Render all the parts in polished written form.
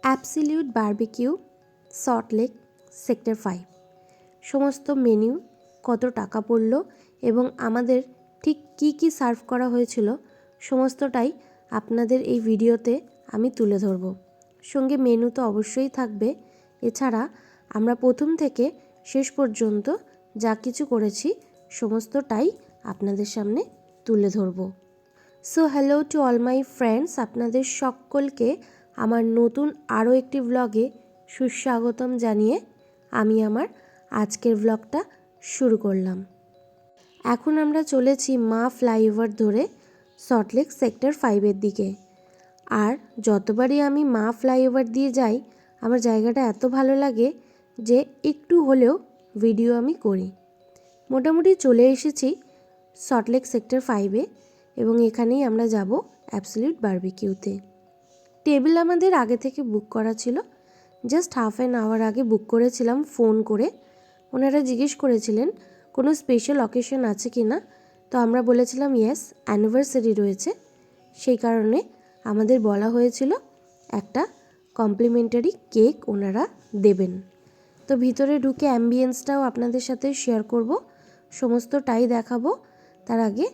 Absolute barbecue salt lake sector 5 সমস্ত menu, কত টাকা পড়ল এবং আমাদের ঠিক কি কি সার্ভ করা হয়েছিল সমস্তটাই আপনাদের এই ভিডিওতে আমি তুলে ধরব। সঙ্গে মেনু তো অবশ্যই থাকবে। এছাড়া আমরা প্রথম থেকে শেষ পর্যন্ত যা কিছু করেছি সমস্তটাই আপনাদের সামনে তুলে ধরব। So hello to all my friends, আপনাদের সকলকে আমার নতুন আরও একটি ব্লগে সুস্বাগতম জানিয়ে আমি আমার আজকের ব্লগটা শুরু করলাম। এখন আমরা চলেছি মা ফ্লাইওভার ধরে সল্ট লেক সেক্টর 5-এর দিকে। আর যতবারই আমি মা ফ্লাইওভার দিয়ে যাই আমার জায়গাটা এত ভালো লাগে যে একটু হলেও ভিডিও আমি করি। মোটামুটি চলে এসেছি সল্ট লেক সেক্টর 5-এ এবং এখানেই আমরা যাব অ্যাবসলিউট বারবিকিউতে। টেবিল আমাদের আগে থেকে বুক করা ছিল, জাস্ট হাফ অ্যান আওয়ার আগে বুক করেছিলাম ফোন করে। ওনারা জিজ্ঞেস করেছিলেন কোনো স্পেশাল অকেশন আছে কি না, তো আমরা বলেছিলাম ইয়েস, অ্যানিভার্সারি রয়েছে। সেই কারণে আমাদের বলা হয়েছিল একটা কমপ্লিমেন্টারি কেক ওনারা দেবেন। তো ভিতরে ঢুকে অ্যাম্বিয়েন্সটাও আপনাদের সাথে শেয়ার করব, সমস্তটাই দেখাবো। তার আগে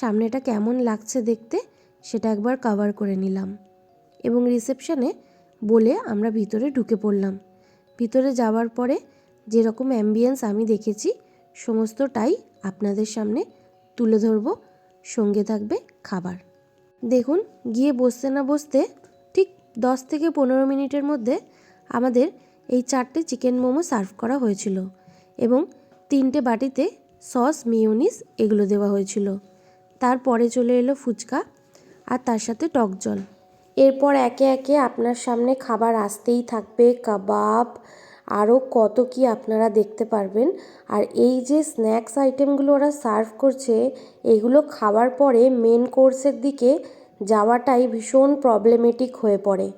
সামনেটা কেমন লাগছে দেখতে সেটা একবার কভার করে নিলাম এবং রিসেপশনে বলে আমরা ভিতরে ঢুকে পড়লাম। ভিতরে যাওয়ার পরে যেরকম অ্যাম্বিয়েন্স আমি দেখেছি সমস্তটাই আপনাদের সামনে তুলে ধরব। সঙ্গে থাকবে খাবার। দেখুন, গিয়ে বসতে না বসতে ঠিক 10 থেকে 15 মিনিটের মধ্যে আমাদের এই 4টে চিকেন মোমো সার্ভ করা হয়েছিল এবং 3টে বাটিতে সস, মেয়োনিজ এগুলো দেওয়া হয়েছিল। তারপরে চলে এলো ফুচকা আর তার সাথে টক জল। এরপর একে একে আপনার সামনে খাবার আসতেই থাকবে, কাবাব, আরও কত কি আপনারা দেখতে পারবেন। আর এই যে স্ন্যাক্স আইটেমগুলো ওরা সার্ভ করছে এগুলো খাওয়ার পরে মেন কোর্সের দিকে যাওয়াটাই ভীষণ প্রবলেমেটিক হয়ে পড়ে।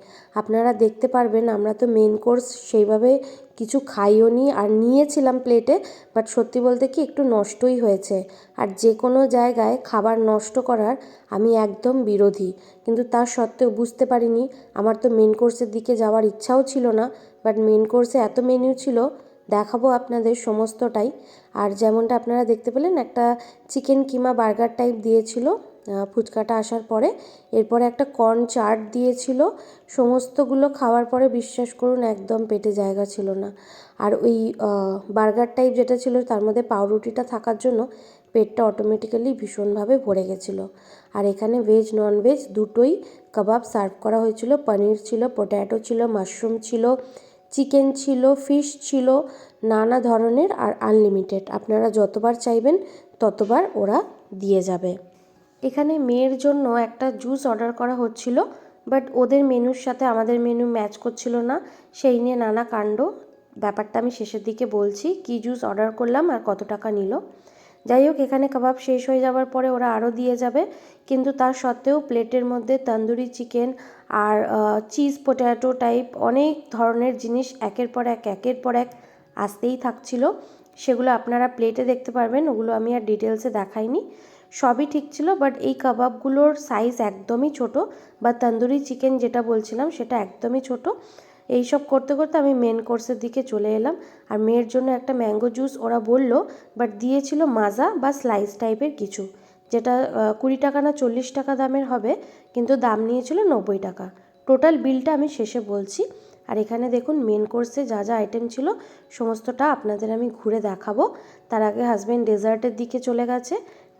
আপনারা দেখতে পারবেন আমরা তো মেন কোর্স সেইভাবে কিছু খাইও নি, আর নিয়েছিলাম প্লেটে, বাট সত্যি বলতে কি একটু নষ্টই হয়েছে। আর যে কোনো জায়গায় খাবার নষ্ট করার আমি একদম বিরোধী, কিন্তু তার সত্ত্বেও বুঝতে পারিনি। আমার তো মেন কোর্সের দিকে যাওয়ার ইচ্ছাও ছিল না, বাট মেন কোর্সে এত মেনু ছিল, দেখাবো আপনাদের সমস্তটাই। আর যেমনটা আপনারা দেখতে পেলেন একটা চিকেন কিমা বার্গার টাইপ দিয়েছিল ফুচকাটা আসার পরে। এরপরে একটা কর্ন চাট দিয়েছিল। সমস্তগুলো খাওয়ার পরে বিশ্বাস করুন একদম পেটে জায়গা ছিল না। আর ওই বার্গার টাইপ যেটা ছিল তার মধ্যে পাউরুটিটা থাকার জন্য পেটটা অটোমেটিক্যালি ভীষণভাবে ভরে গেছিলো। আর এখানে ভেজ নন ভেজ দুটোই কাবাব সার্ভ করা হয়েছিল। পনির ছিল, পটেটো ছিল, মাশরুম ছিল, চিকেন ছিল, ফিশ ছিল, নানা ধরনের, আর আনলিমিটেড। আপনারা যতবার চাইবেন ততবার ওরা দিয়ে যাবে। এখানে মেয়ের জন্য একটা জুস অর্ডার করা হচ্ছিল, বাট ওদের মেনুর সাথে আমাদের মেনু ম্যাচ করছিল না। সেই নিয়ে নানা কাণ্ড। ব্যাপারটা আমি শেষের দিকে বলছি কি জুস অর্ডার করলাম আর কত টাকা নিল। যাই হোক, এখানে কাবাব শেষ হয়ে যাওয়ার পরে ওরা আরও দিয়ে যাবে, কিন্তু তার সত্ত্বেও প্লেটের মধ্যে তন্দুরি চিকেন আর চিজ পটেটো টাইপ অনেক ধরনের জিনিস একের পর এক আসতেই থাকছিল। সেগুলো আপনারা প্লেটে দেখতে পারবেন, ওগুলো আমি আর ডিটেলসে দেখাইনি। সবই ঠিক ছিল, বাট এই কাবাবগুলোর সাইজ একদমই ছোট, বা তন্দুরি চিকেন যেটা বলছিলাম সেটা একদমই ছোট। এইসব করতে করতে আমি মেন কোর্সের দিকে চলে এলাম। আর মেয়ের জন্য একটা ম্যাঙ্গো জুস ওরা বলল, বাট দিয়েছিল মাজা বা স্লাইস টাইপের কিছু, যেটা 20 টাকা না 40 টাকা দামের হবে, কিন্তু দাম নিয়েছিল 90 টাকা। টোটাল বিলটা আমি শেষে বলছি। আর এখানে দেখুন মেন কোর্সে যা যা আইটেম ছিল সমস্তটা আপনাদের আমি ঘুরে দেখাবো। তার আগে হাজব্যান্ড ডেজার্টের দিকে চলে গেছে,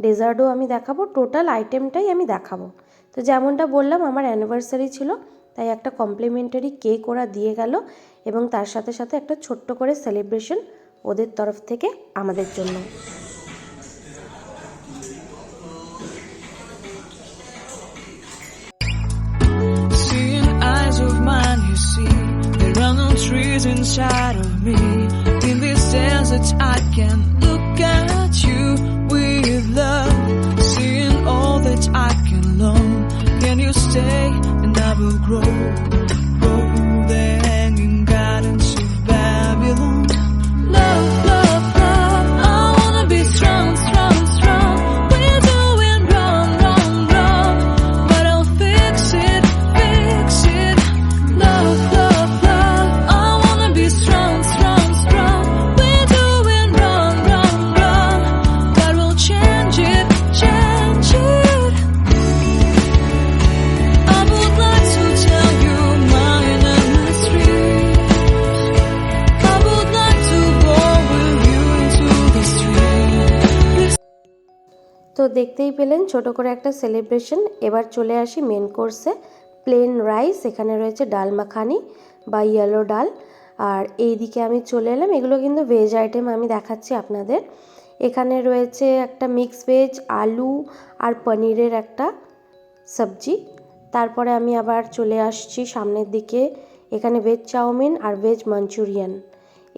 ডেজার্টও আমি দেখাবো, টোটাল আইটেমটাই আমি দেখাবো। তো যেমনটা বললাম আমার অ্যানিভার্সারি ছিল, তাই একটা কমপ্লিমেন্টারি কেক ওরা দিয়ে গেল এবং তার সাথে সাথে একটা ছোট্ট করে সেলিব্রেশন ওদের তরফ থেকে আমাদের জন্য। Trees inside of me. In this desert I can look at you with love, seeing all that I can learn. Can you stay and I will grow the hanging gardens of Babylon. Love, love, love, I wanna be strong, strong, strong. We're doing wrong, wrong, wrong, but I'll fix it, fix it. Love, love, দেখতেই পেলেন ছোট করে একটা celebration. এবার চলে আসি main কোর্সে। Plain rice, এখানে রয়েছে ডাল মাখানি বা ইয়েলো ডাল, আর এইদিকে আমি চলে এলাম, এগুলো কিন্তু ভেজ আইটেম আমি দেখাচ্ছি আপনাদের। এখানে রয়েছে একটা মিক্স ভেজ, আলু আর পনিরের একটা সবজি। তারপরে আমি আবার চলে আসছি সামনের দিকে, এখানে ভেজ চাউমিন আর ভেজ মাঞ্চুরিয়ান।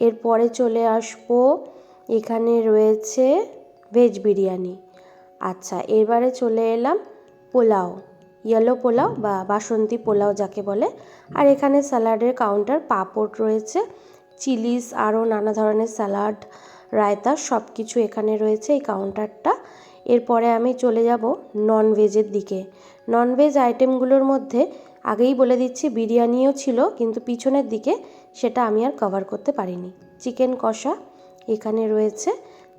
এরপরে চলে আসবো, এখানে রয়েছে ভেজ বিরিয়ানি। আচ্ছা, এবারে চলে এলাম পোলাও, ইয়েলো পোলাও বা বাসন্তী পোলাও যাকে বলে। আর এখানে স্যালাডের কাউন্টার, পাঁপড় রয়েছে, চিলিস, আরও নানা ধরনের স্যালাড, রায়তা সব কিছু এখানে রয়েছে এই কাউন্টারটা। এরপরে আমি চলে যাব ননভেজের দিকে। ননভেজ আইটেমগুলোর মধ্যে আগেই বলে দিচ্ছি বিরিয়ানিও ছিল, কিন্তু পিছনের দিকে সেটা আমি আর কভার করতে পারিনি। চিকেন কষা এখানে রয়েছে,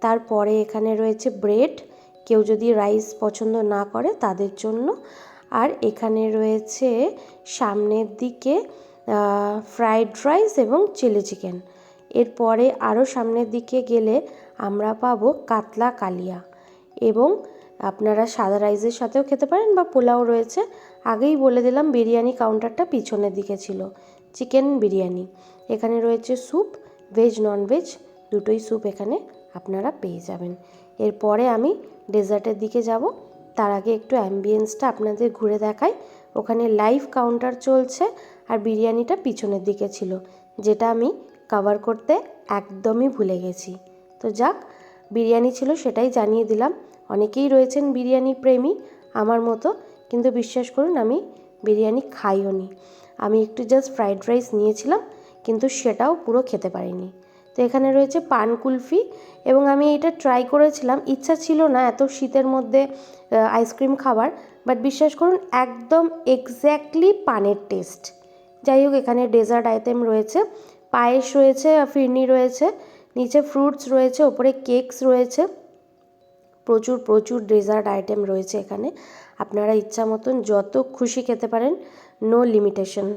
তারপরে এখানে রয়েছে ব্রেড, কেউ যদি রাইস পছন্দ না করে তাদের জন্য। আর এখানে রয়েছে সামনের দিকে ফ্রাইড রাইস এবং চিলি চিকেন। এরপরে আরও সামনের দিকে গেলে আমরা পাবো কাতলা কালিয়া, এবং আপনারা সাদা রাইসের সাথেও খেতে পারেন বা পোলাও রয়েছে। আগেই বলে দিলাম বিরিয়ানি কাউন্টারটা পিছনের দিকে ছিল, চিকেন বিরিয়ানি। এখানে রয়েছে স্যুপ, ভেজ ননভেজ দুটোই স্যুপ এখানে আপনারা পেয়ে যাবেন। এরপরে আমি ডেজার্টের দিকে যাব, তার আগে একটু অ্যাম্বিয়েন্সটা আপনাদের ঘুরে দেখাই। ওখানে লাইভ কাউন্টার চলছে, আর বিরিয়ানিটা পিছনের দিকে ছিল, যেটা আমি কভার করতে একদমই ভুলে গেছি। তো যাক, বিরিয়ানি ছিল সেটাই জানিয়ে দিলাম। অনেকেই রয়েছেন বিরিয়ানি প্রেমী আমার মতো, কিন্তু বিশ্বাস করুন আমি বিরিয়ানি খাইও নি। আমি একটু জাস্ট ফ্রাইড রাইস নিয়েছিলাম, কিন্তু সেটাও পুরো খেতে পারিনি। তো এখানে রয়েছে পান কুলফি, এবং আমি এটা ট্রাই করেছিলাম, ইচ্ছা ছিল না এত শীতের মধ্যে আইসক্রিম খাবার, বাট বিশ্বাস করুন একদম এক্স্যাক্টলি পানের টেস্ট। যাই হোক, এখানে ডেজার্ট আইটেম রয়েছে, পায়েস রয়েছে, ফিরনি রয়েছে, নিচে ফ্রুটস রয়েছে, ওপরে কেকস রয়েছে, প্রচুর প্রচুর ডেজার্ট আইটেম রয়েছে এখানে। আপনারা ইচ্ছা মতন যত খুশি খেতে পারেন, নো লিমিটেশন।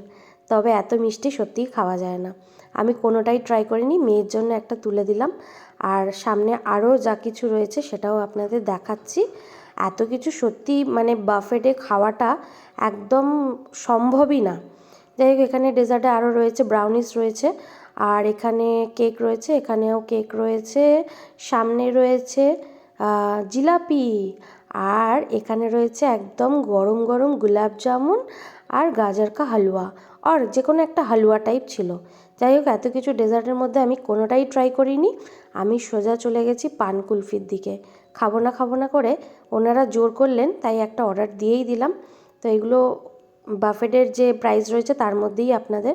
তবে এত মিষ্টি সত্যিই খাওয়া যায় না, আমি কোনোটাই ট্রাই করিনি, মেয়ের জন্য একটা তুলে দিলাম। আর সামনে আরও যা কিছু রয়েছে সেটাও আপনাদের দেখাচ্ছি। এত কিছু সত্যি মানে বাফেটে খাওয়াটা একদম সম্ভবই না। যাই হোক, এখানে ডেজার্টে আরও রয়েছে, ব্রাউনিস রয়েছে, আর এখানে কেক রয়েছে, এখানেও কেক রয়েছে, সামনে রয়েছে জিলাপি, আর এখানে রয়েছে একদম গরম গরম গোলাপ জামুন আর গাজর কা হালুয়া, আর যে কোনো একটা হালুয়া টাইপ ছিল। যাই হোক, এত কিছু ডেজার্টের মধ্যে আমি কোনোটাই ট্রাই করিনি, আমি সোজা চলে গেছি পান কুলফির দিকে। খাবো না করে ওনারা জোর করলেন, তাই একটা অর্ডার দিয়েই দিলাম। তো এগুলো বাফেটের যে প্রাইস রয়েছে তার মধ্যেই আপনাদের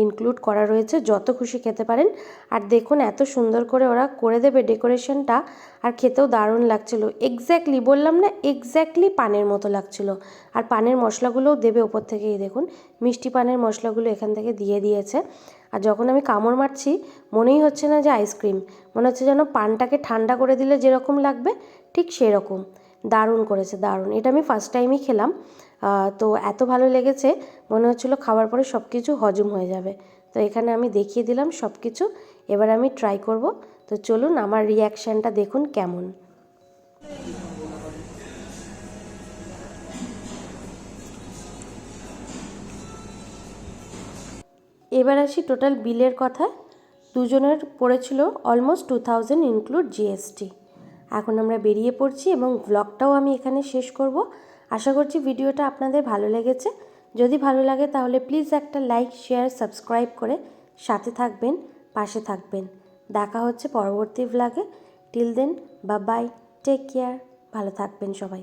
ইনক্লুড করা রয়েছে, যত খুশি খেতে পারেন। আর দেখুন এত সুন্দর করে ওরা করে দেবে ডেকোরেশনটা, আর খেতেও দারুণ লাগছিল। এক্স্যাক্টলি বললাম না, এক্স্যাক্টলি পানের মতো লাগছিল। আর পানের মশলাগুলোও দেবে ওপর থেকেই, দেখুন মিষ্টি পানের মশলাগুলো এখান থেকে দিয়ে দিয়েছে। আর যখন আমি কামড় মারছি মনেই হচ্ছে না যে আইসক্রিম, মনে হচ্ছে যেন পানটাকে ঠান্ডা করে দিলে যেরকম লাগবে ঠিক সেরকম। দারুণ করেছে, দারুণ। এটা আমি ফার্স্ট টাইমই খেলাম, তো এত ভালো লেগেছে, মনে হচ্ছিলো খাওয়ার পরে সব কিছু হজম হয়ে যাবে। তো এখানে আমি দেখিয়ে দিলাম সব কিছু, এবার আমি ট্রাই করব। তো চলুন আমার রিয়াকশানটা দেখুন কেমন। এবার আসি টোটাল বিলের কথা। দুজনের পড়েছিল অলমোস্ট 2000 ইনক্লুড জিএসটি। এখন আমরা বেরিয়ে পড়ছি এবং ব্লগটাও আমি এখানে শেষ করব। আশা করছি ভিডিওটা আপনাদের ভালো লেগেছে। যদি ভালো লাগে তাহলে প্লিজ একটা লাইক, শেয়ার, সাবস্ক্রাইব করে সাথে থাকবেন, পাশে থাকবেন। দেখা হচ্ছে পরবর্তী ব্লগে। Till then, bye bye, take care, ভালো থাকবেন সবাই।